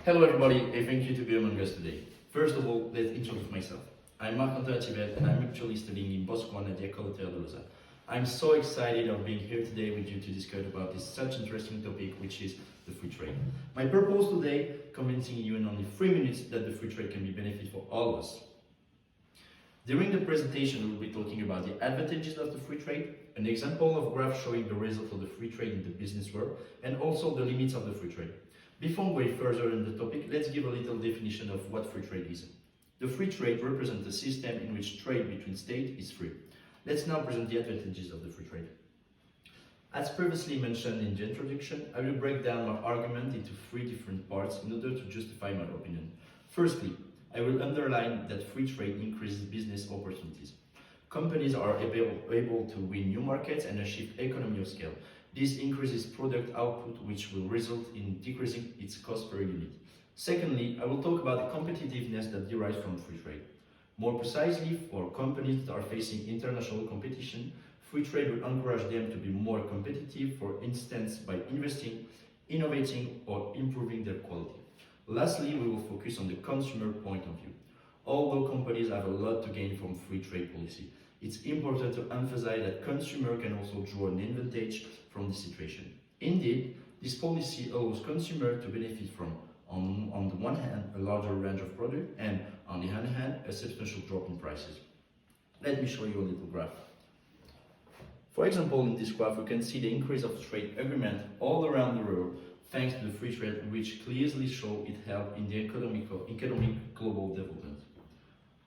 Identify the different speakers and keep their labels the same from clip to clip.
Speaker 1: Hello everybody, and thank you to be among us today. First of all, let's introduce myself. I'm Marc-Antoine Thibet and I'm actually studying in Botswana at the École Hôtelière de Lausanne. I'm so excited of being here today with you to discuss about this such interesting topic, which is the free trade. My purpose today, convincing you in only 3 minutes that the free trade can be benefit for all of us. During the presentation, we'll be talking about the advantages of the free trade, an example of graph showing the result of the free trade in the business world, and also the limits of the free trade. Before going further in the topic, let's give a little definition of what free trade is. The free trade represents a system in which trade between states is free. Let's now present the advantages of the free trade. As previously mentioned in the introduction, I will break down my argument into 3 different parts in order to justify my opinion. Firstly, I will underline that free trade increases business opportunities. Companies are able to win new markets and achieve economy of scale. This increases product output, which will result in decreasing its cost per unit. Secondly, I will talk about the competitiveness that derives from free trade. More precisely, for companies that are facing international competition, free trade will encourage them to be more competitive, for instance, by investing, innovating, or improving their quality. Lastly, we will focus on the consumer point of view. Although companies have a lot to gain from free trade policy, it's important to emphasize that consumers can also draw an advantage from this situation. Indeed, this policy allows consumers to benefit from, on the one hand, a larger range of products, and on the other hand, a substantial drop in prices. Let me show you a little graph. For example, in this graph, we can see the increase of trade agreement all around the world thanks to the free trade, which clearly shows it helped in the economic global development.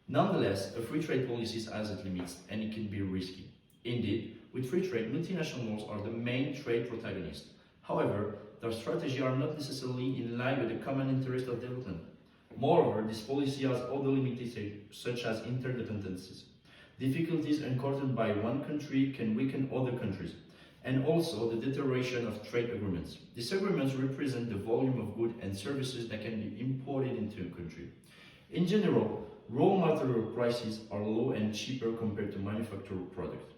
Speaker 1: Nonetheless, a free trade policy has its limits and it can be risky. Indeed, with free trade, multinationals are the main trade protagonists. However, their strategies are not necessarily in line with the common interest of development. Moreover, this policy has other limitations, such as interdependencies. Difficulties encountered by one country can weaken other countries, and also the deterioration of trade agreements. These agreements represent the volume of goods and services that can be imported into a country. In general, raw material prices are low and cheaper compared to manufactured products.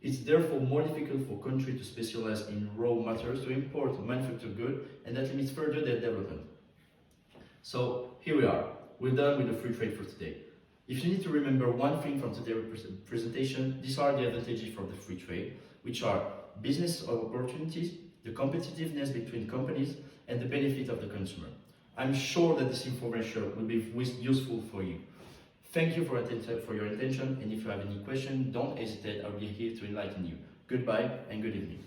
Speaker 1: It's therefore more difficult for countries to specialize in raw materials to import manufactured goods, and that limits further their development. So here we are. We're done with the free trade for today. If you need to remember one thing from today's presentation, these are the advantages for the free trade, which are business opportunities, the competitiveness between companies, and the benefit of the consumer. I'm sure that this information will be useful for you. Thank you for your attention, and if you have any questions, don't hesitate, I'll be here to enlighten you. Goodbye and good evening.